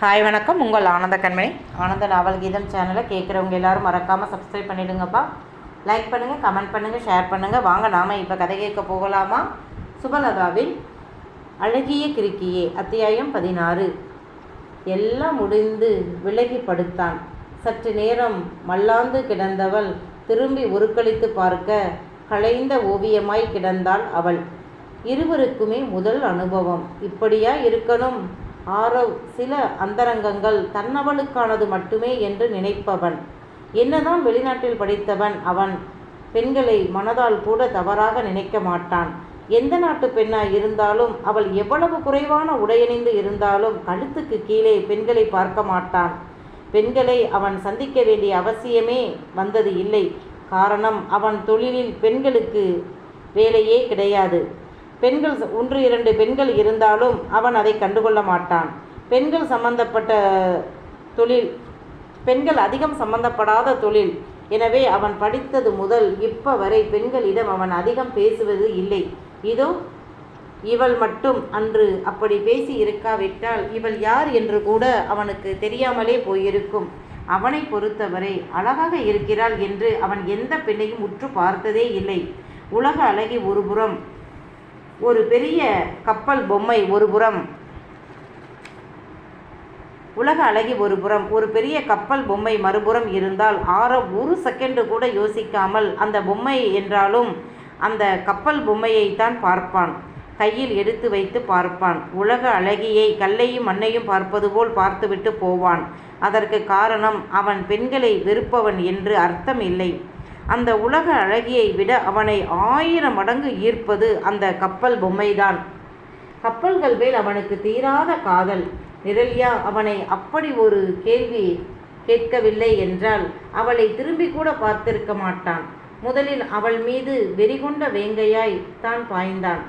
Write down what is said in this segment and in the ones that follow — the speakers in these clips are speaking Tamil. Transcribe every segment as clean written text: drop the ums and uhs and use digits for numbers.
ஹாய் வணக்கம். உங்கள் ஆனந்த கண்மணி. ஆனந்த நாவல் கீதம் சேனலை கேட்குறவங்க எல்லோரும் மறக்காமல் சப்ஸ்கிரைப் பண்ணிவிடுங்கப்பா. லைக் பண்ணுங்கள், கமெண்ட் பண்ணுங்கள், ஷேர் பண்ணுங்கள். வாங்க நாம் இப்போ கதை கேட்க போகலாமா? சுபலதாவின் அழகிய கிறுக்கியே அத்தியாயம் 16. எல்லாம் முடிந்து விலகி படுத்தான். சற்று நேரம் மல்லாந்து கிடந்தவள் திரும்பி உருக்களித்து பார்க்க களைந்த ஓவியமாய் கிடந்தாள் அவள். இருவருக்குமே முதல் அனுபவம். இப்படியா இருக்கணும்? ஆரவ் சில அந்தரங்கங்கள் தன்னவளுக்கானது மட்டுமே என்று நினைப்பவன். என்னதான் வெளிநாட்டில் படித்தவன் அவன் பெண்களை மனதால் கூட தவறாக நினைக்க மாட்டான். எந்த நாட்டு பெண்ணாய் இருந்தாலும் அவள் எவ்வளவு குறைவான உடையணிந்து இருந்தாலும் கழுத்துக்கு கீழே பெண்களை பார்க்க மாட்டான். பெண்களை அவன் சந்திக்க வேண்டிய அவசியமே வந்தது இல்லை. காரணம், அவன் தொழிலில் பெண்களுக்கு வேலையே கிடையாது. பெண்கள் 1-2 பெண்கள் இருந்தாலும் அவன் அதை கண்டுகொள்ள மாட்டான். பெண்கள் அதிகம் சம்பந்தப்படாத தொழில். எனவே அவன் படித்தது முதல் இப்ப வரை பெண்களிடம் அவன் அதிகம் பேசுவது இல்லை. இதோ இவள் மட்டும் அன்று அப்படி பேசி இருக்காவிட்டால் இவள் யார் என்று கூட அவனுக்கு தெரியாமலே போயிருக்கும். அவனை பொறுத்தவரை அழகாக இருக்கிறாள் என்று அவன் எந்த பெண்ணையும் உற்று பார்த்ததே இல்லை. உலக அழகி ஒருபுறம், ஒரு பெரிய கப்பல் பொம்மை ஒருபுறம், உலக அழகி ஒருபுறம், ஒரு பெரிய கப்பல் பொம்மை மறுபுறம் இருந்தால் ஆரவ் ஒரு செகண்டு கூட யோசிக்காமல் அந்த பொம்மை என்றாலும் அந்த கப்பல் பொம்மையைத்தான் பார்ப்பான். கையில் எடுத்து வைத்து பார்ப்பான். உலக அழகியை கல்லையும் மண்ணையும் பார்ப்பது போல் பார்த்துவிட்டு போவான். அதற்கு காரணம், அவன் பெண்களை வெறுப்பவன் என்று அர்த்தம் இல்லை. அந்த உலக அழகியை விட அவனை 1000 மடங்கு ஈர்ப்பது அந்த கப்பல் பொம்மைதான். கப்பல்கள் மேல் அவனுக்கு தீராத காதல். நிரல்யா அவனை அப்படி ஒரு கேள்வி கேட்கவில்லை என்றால் அவளை திரும்பி கூட பார்த்திருக்க மாட்டான். முதலில் அவள் மீது வெறிகொண்ட வேங்கையாய் தான் பாய்ந்தான்.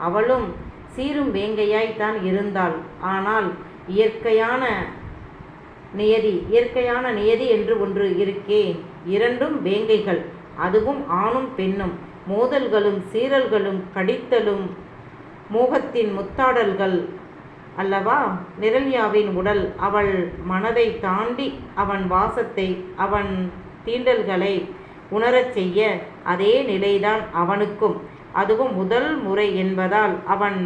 அவளும் சீரும் வேங்கையாய் தான் இருந்தாள். ஆனால் இயற்கையான நியதி என்று ஒன்று இருக்கே. இரண்டும் வேங்கைகள். அதுவும் ஆணும் பெண்ணும். மோதல்களும் சீரல்களும் கடித்தலும் மோகத்தின் முத்தாடல்கள் அல்லவா? நிரல்யாவின் உடல் அவள் மனதை தாண்டி அவன் வாசத்தை, அவன் தீண்டல்களை உணரச் செய்ய அதே நிலைதான் அவனுக்கும். அதுவும் முதல் முறை என்பதால் அவன்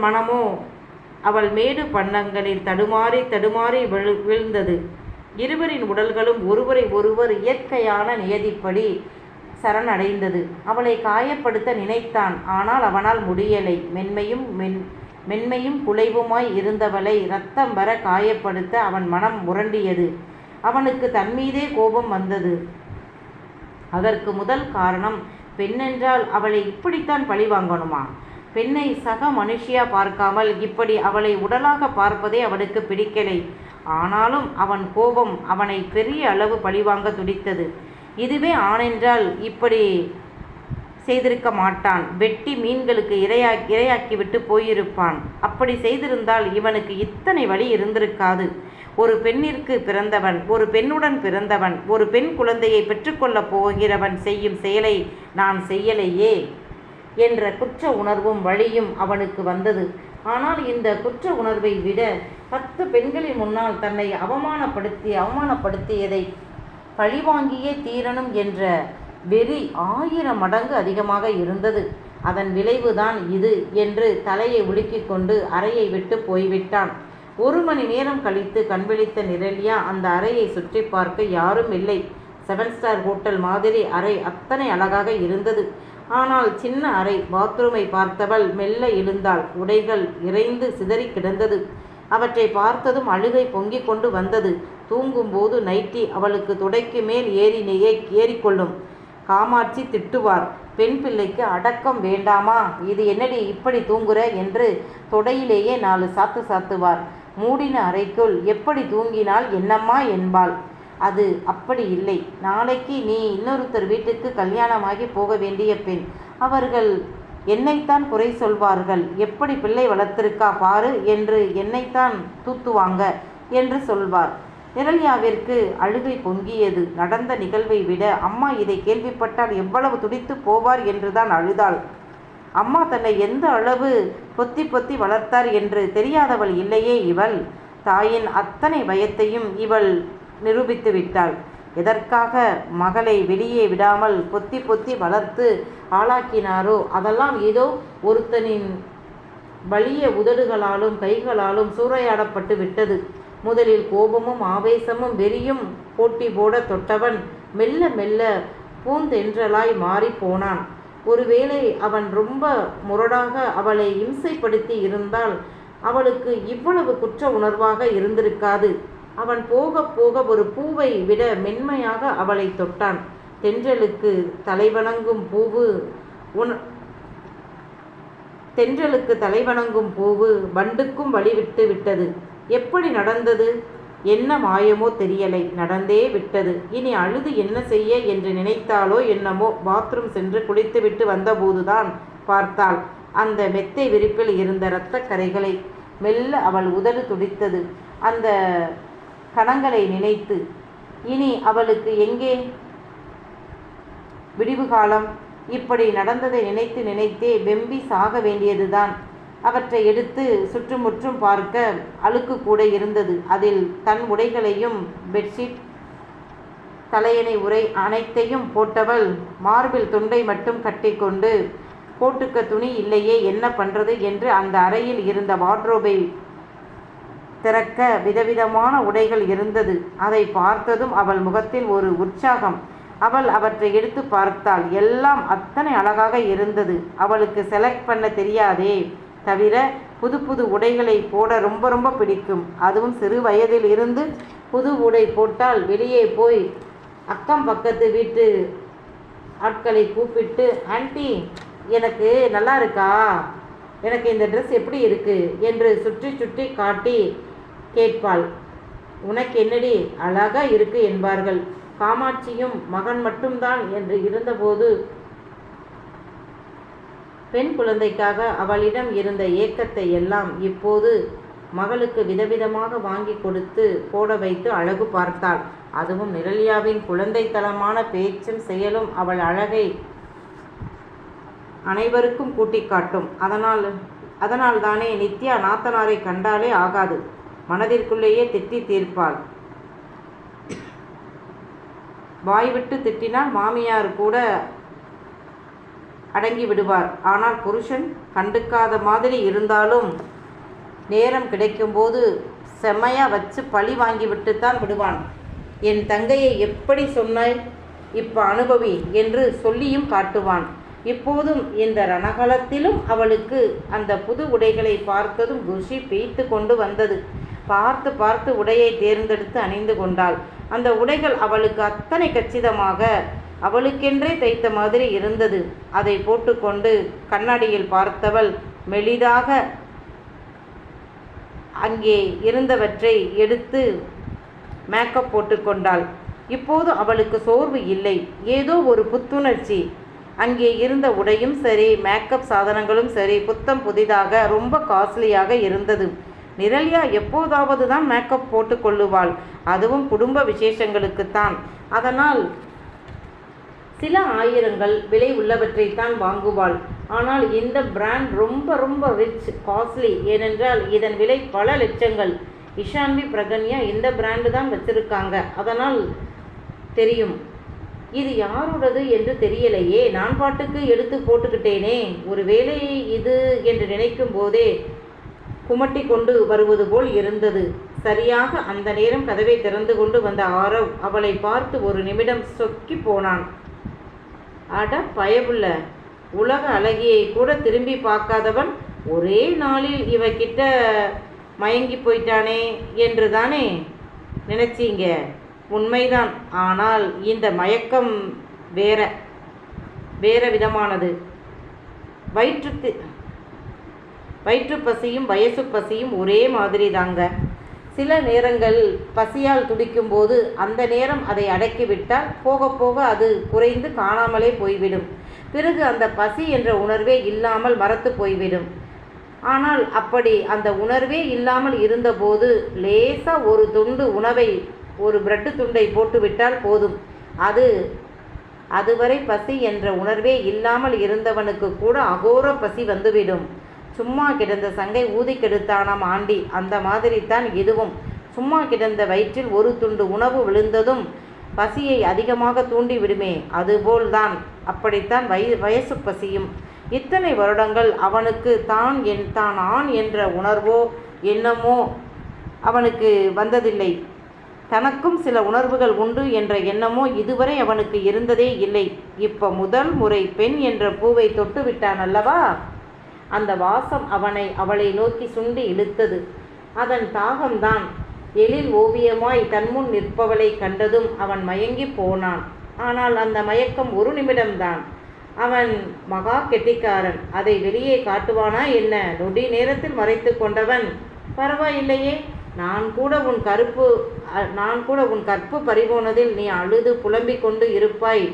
மனமோ அவள் மேடு பள்ளங்களில் தடுமாறி விழுந்தது. இருவரின் உடல்களும் ஒருவரை ஒருவர் இயற்கையான நியதிப்படி சரணடைந்தது. அவளை காயப்படுத்த நினைத்தான். ஆனால் அவனால் முடியலை. மென்மையும் குலைவுமாய் இருந்தவளை இரத்தம் வர காயப்படுத்த அவன் மனம் முரண்டியது. அவனுக்கு தன்மீதே கோபம் வந்தது. அதற்கு முதல் காரணம், பெண்ணென்றால் அவளை இப்படித்தான் பழி வாங்கணுமா? பெண்ணை சக மனுஷியா பார்க்காமல் இப்படி அவளை உடலாக பார்ப்பதே அவனுக்கு பிடிக்கலை. ஆனாலும் அவன் கோபம் அவனை பெரிய அளவு பழிவாங்க துடித்தது. இதுவே ஆணென்றால் இப்படி செய்திருக்க மாட்டான். வெட்டி மீன்களுக்கு இரையாக்கிவிட்டு போயிருப்பான். அப்படி செய்திருந்தால் இவனுக்கு இத்தனை வலி இருந்திருக்காது. ஒரு பெண்ணிற்கு பிறந்தவன், ஒரு பெண்ணுடன் பிறந்தவன், ஒரு பெண் குழந்தையை பெற்றுக்கொள்ளப் போகிறவன் செய்யும் செயலை நான் செய்யலையே என்ற குற்ற உணர்வும் வழியும் அவனுக்கு வந்தது. ஆனால் இந்த குற்ற உணர்வை விட 10 பெண்களின் முன்னால் தன்னை அவமானப்படுத்தியதை பழிவாங்கியே தீரணும் என்ற வெறி 1000 மடங்கு அதிகமாக இருந்தது. அதன் விளைவுதான் இது என்று தலையை உலுக்கிக் கொண்டு அறையை விட்டு போய்விட்டான். 1 மணி நேரம் கழித்து கண்விழித்த நிரல்யா அந்த அறையை சுற்றி பார்க்க யாரும் இல்லை. 7 ஸ்டார் ஹோட்டல் மாதிரி அறை அத்தனை அழகாக இருந்தது. ஆனால் சின்ன அறை. பாத்ரூமை பார்த்தவள் மெல்ல எழுந்தாள். உடைகள் இறைந்து சிதறி கிடந்தது. அவற்றை பார்த்ததும் அழுகை பொங்கிக் கொண்டு வந்தது. தூங்கும்போது நைட்டி அவளுக்கு தொடைக்கு மேல் ஏறிக்கொள்ளும். காமாட்சி திட்டுவார். பெண் பிள்ளைக்கு அடக்கம் வேண்டாமா? இது என்னடி இப்படி தூங்குற என்று தொடையிலேயே 4 சாத்து சாத்துவார். மூடின அறைக்குள் எப்படி தூங்கினால் என்னம்மா என்பாள். அது அப்படி இல்லை. நாளைக்கு நீ இன்னொருத்தர் வீட்டுக்கு கல்யாணமாகி போக வேண்டிய பெண். அவர்கள் என்னைத்தான் குறை சொல்வார்கள். எப்படி பிள்ளை வளர்த்திருக்கா பாரு என்று என்னைத்தான் தூத்துவாங்க என்று சொல்வார். நிரல்யாவிற்கு அழுகை பொங்கியது. நடந்த நிகழ்வை விட அம்மா இதை கேள்விப்பட்டால் எவ்வளவு துடித்து போவார் என்றுதான் அழுதாள். அம்மா தன்னை எந்த அளவு பொத்தி பொத்தி வளர்த்தார் என்று தெரியாதவள் இல்லையே இவள். தாயின் அத்தனை பயத்தையும் இவள் நிரூபித்து விட்டாள். எதற்காக மகளை வெளியே விடாமல் பொத்தி பொத்தி வளர்த்து ஆளாக்கினாரோ அதெல்லாம் ஏதோ ஒருத்தனின் வலிய உதடுகளாலும் கைகளாலும் சூறையாடப்பட்டு விட்டது. முதலில் கோபமும் ஆவேசமும் வெறியும் போட்டி போட தொட்டவன் மெல்ல மெல்ல பூந்தென்றலாய் மாறி போனான். ஒருவேளை அவன் ரொம்ப முரடாக அவளை இம்சைப்படுத்தி இருந்தால் அவளுக்கு இவ்வளவு குற்ற உணர்வாக இருந்திருக்காது. அவன் போக போக ஒரு பூவை விட மென்மையாக அவளை தொட்டான். தென்றலுக்கு தலைவணங்கும் பூவு வண்டுக்கும் வழிவிட்டு விட்டது. எப்படி நடந்தது? என்ன மாயமோ தெரியலை, நடந்தே விட்டது. இனி அழுது என்ன செய்ய என்று நினைத்தாலோ என்னமோ. பாத்ரூம் சென்று குளித்துவிட்டு வந்தபோதுதான் பார்த்தாள் அந்த மெத்தை விரிப்பில் இருந்த இரத்த கரைகளை. மெல்ல அவள் உதடு துடித்தது அந்த கணங்களை நினைத்து. இனி அவளுக்கு எங்கே விடிவு காலம்? இப்படி நடந்ததை நினைத்து நினைத்தே வெம்பி சாக வேண்டியதுதான். அவற்றை எடுத்து சுற்றுமுற்றும் பார்க்க அழுக்கு கூட இருந்தது. அதில் தன் உடைகளையும் பெட்ஷீட் தலையணை உரை அனைத்தையும் போட்டவள் மார்பில் துண்டை மட்டும் கட்டிக்கொண்டு போட்டுக்க துணி இல்லையே, என்ன பண்றது என்று அந்த அறையில் இருந்த வார்ட்ரோபை திறக்க விதவிதமான உடைகள் இருந்தது. அதை பார்த்ததும் அவள் முகத்தில் ஒரு உற்சாகம். அவள் அவற்றை எடுத்து பார்த்தாள். எல்லாம் அத்தனை அழகாக இருந்தது. அவளுக்கு செலக்ட் பண்ண தெரியாதே தவிர புது புது உடைகளை போட ரொம்ப ரொம்ப பிடிக்கும். அதுவும் சிறு வயதில் இருந்து புது உடை போட்டால் வெளியே போய் அக்கம் பக்கத்து வீட்டு ஆட்களை கூப்பிட்டு, ஆன்ட்டி எனக்கு நல்லா இருக்கா, எனக்கு இந்த ட்ரெஸ் எப்படி இருக்கு என்று சுற்றி சுற்றி காட்டி கேட்பாள். உனக்கு என்னடி அழகா இருக்கு என்பார்கள். காமாட்சியும் மகன் மட்டும்தான் என்று இருந்தபோது பெண் குழந்தைக்காக அவளிடம் இருந்த ஏக்கத்தை எல்லாம் இப்போது மகளுக்கு விதவிதமாக வாங்கி கொடுத்து போட வைத்து அழகு பார்த்தாள். அதுவும் நிரல்யாவின் குழந்தைத்தனமான பேச்சும் செயலும் அவள் அழகை அனைவருக்கும் கூட்டி காட்டும். அதனால் தானே நித்யா நாத்தனாரை கண்டாலே ஆகாது, மனதிற்குள்ளேயே திட்டி தீர்ப்பாள். வாய்விட்டு திட்டினால் மாமியார் கூட அடங்கி விடுவார். ஆனால் புருஷன் கண்டுக்காத மாதிரி இருந்தாலும் நேரம் கிடைக்கும்போது செம்மையா வச்சு பழி வாங்கிவிட்டுத்தான் விடுவான். என் தங்கையை எப்படி சொன்னாய், இப்ப அனுபவி என்று சொல்லியும் காட்டுவான். இப்போதும் இந்த ரணகலத்திலும் அவளுக்கு அந்த புது உடைகளை பார்த்ததும் குஷி பெய்த்து கொண்டு வந்தது. பார்த்து பார்த்து உடையை தேர்ந்தெடுத்து அணிந்து கொண்டாள். அந்த உடைகள் அவளுக்கு அத்தனை கச்சிதமாக அவளுக்கென்றே தைத்த மாதிரி இருந்தது. அதை போட்டுக்கொண்டு கண்ணாடியில் பார்த்தவள் மெலிதாக அங்கே இருந்தவற்றை எடுத்து மேக்கப் போட்டுக்கொண்டாள். இப்போது அவளுக்கு சோர்வு இல்லை, ஏதோ ஒரு புத்துணர்ச்சி. அங்கே இருந்த உடையும் சரி, மேக்கப் சாதனங்களும் சரி, புத்தம் புதிதாக ரொம்ப காஸ்ட்லியாக இருந்தது. நிரல்யா எப்போதாவது தான் மேக்கப் போட்டு கொள்ளுவாள், அதுவும் குடும்ப விசேஷங்களுக்குத்தான். அதனால் சில ஆயிரங்கள் விலை உள்ளவற்றைத்தான் வாங்குவாள். ஆனால் இந்த பிராண்ட் ரொம்ப ரொம்ப ரிச், காஸ்ட்லி. ஏனென்றால் இதன் விலை பல லட்சங்கள். இஷான்வி பிரகன்யா இந்த பிராண்டு தான் வச்சிருக்காங்க. அதனால் தெரியும். இது யாரோடது என்று தெரியலையே, நான் பாட்டுக்கு எடுத்து போட்டுக்கிட்டேனே. ஒரு வேளை இது என்று நினைக்கும் போதே குமட்டி கொண்டு வருவது போல் இருந்தது. சரியாக அந்த நேரம் கதவை திறந்து கொண்டு வந்த ஆரவ் அவளை பார்த்து ஒரு நிமிடம் சொக்கி போனான். அட பயபுள்ள, உலக அழகியை கூட திரும்பி பார்க்காதவன் ஒரே நாளில் இவகிட்ட மயங்கி போயிட்டானே என்று தானே நினைச்சீங்க? உண்மைதான். ஆனால் இந்த மயக்கம் வேற விதமானது. வயிற்று பசியும் வயசு பசியும் ஒரே மாதிரி தாங்க. சில நேரங்கள் பசியால் துடிக்கும்போது அந்த நேரம் அதை அடக்கிவிட்டால் போக போக அது குறைந்து காணாமலே போய்விடும். பிறகு அந்த பசி என்ற உணர்வே இல்லாமல் மறத்து போய்விடும். ஆனால் அப்படி அந்த உணர்வே இல்லாமல் இருந்தபோது லேசா ஒரு துண்டு உணவை, ஒரு பிரெட்டு துண்டை போட்டுவிட்டால் போதும், அது அதுவரை பசி என்ற உணர்வே இல்லாமல் இருந்தவனுக்கு கூட அகோர பசி வந்துவிடும். சும்மா கிடந்த சங்கை ஊதி கெடுத்தானாம் ஆண்டி. அந்த மாதிரித்தான் இதுவும். சும்மா கிடந்த வயிற்றில் ஒரு துண்டு உணவு விழுந்ததும் பசியை அதிகமாக தூண்டி விடுமே, அதுபோல்தான். அப்படித்தான் வயசு பசியும். இத்தனை வருடங்கள் அவனுக்கு தான் ஆண் என்ற உணர்வோ எண்ணமோ அவனுக்கு வந்ததில்லை. தனக்கும் சில உணர்வுகள் உண்டு என்ற எண்ணமோ இதுவரை அவனுக்கு இருந்ததே இல்லை. இப்போ முதல் முறை பெண் என்ற பூவை தொட்டு விட்டான் அல்லவா? அந்த வாசம் அவளை நோக்கி சுண்டி இழுத்தது. அதன் தாகம்தான். எழில் ஓவியமாய் தன்முன் நிற்பவளை கண்டதும் அவன் மயங்கி போனான். ஆனால் அந்த மயக்கம் ஒரு நிமிடம்தான். அவன் மகா கெட்டிக்காரன். அதை வெளியே காட்டுவானா என்ன? நொடி நேரத்தில் மறைத்து கொண்டவன், பரவாயில்லையே, நான் கூட உன் கற்பு பறிபோனதில் நீ அழுது புலம்பிக் கொண்டு இருப்பாய்.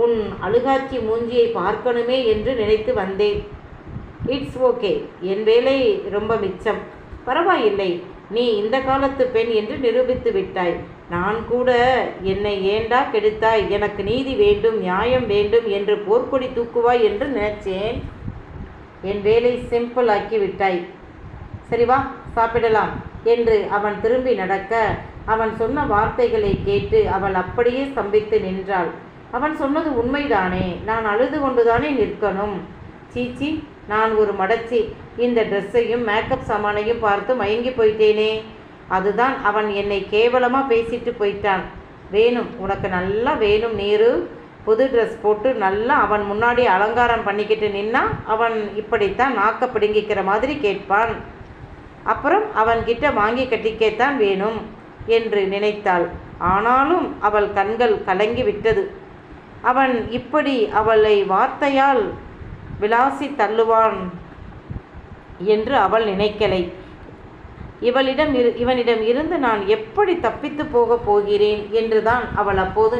உன் அழுகாட்சி மூஞ்சியை பார்க்கணுமே என்று நினைத்து வந்தேன். இட்ஸ் ஓகே, என் வேலை ரொம்ப மிச்சம். பரவாயில்லை, நீ இந்த காலத்து பெண் என்று நிரூபித்து விட்டாய். நான் கூட என்னை ஏண்டா கெடுத்தாய், எனக்கு நீதி வேண்டும், நியாயம் வேண்டும் என்று போர்க்கொடி தூக்குவாய் என்று நினைச்சேன். என் வேலை சிம்பிள் ஆக்கி விட்டாய். சரி வா, சாப்பிடலாம் என்று அவன் திரும்பி நடக்க, அவன் சொன்ன வார்த்தைகளை கேட்டு அவள் அப்படியே ஸ்தம்பித்து நின்றாள். அவன் சொன்னது உண்மைதானே? நான் அழுது கொண்டுதானே நிற்கணும்? சீச்சி, நான் ஒரு மடச்சி. இந்த ட்ரெஸ்ஸையும் மேக்கப் சாமானையும் பார்த்து மயங்கி போயிட்டேனே. அதுதான் அவன் என்னை கேவலமாக பேசிட்டு போயிட்டான். வேணும், உனக்கு நல்லா வேணும் நீரு. புது ட்ரெஸ் போட்டு நல்லா அவன் முன்னாடி அலங்காரம் பண்ணிக்கிட்டு நின்னா அவன் இப்படித்தான் நாக்க பிடுங்கிக்கிற மாதிரி கேட்பான். அப்புறம் அவன்கிட்ட வாங்கி கட்டிக்கத்தான் வேணும் என்று நினைத்தாள். ஆனாலும் அவள் கண்கள் கலங்கி விட்டது. அவன் இப்படி அவளை வார்த்தையால் விளாசி தள்ளுவான் என்று அவள் நினைக்கலை. இவனிடம் இருந்து நான் எப்படி தப்பித்து போகப் போகிறேன் என்றுதான் அவள் அப்போது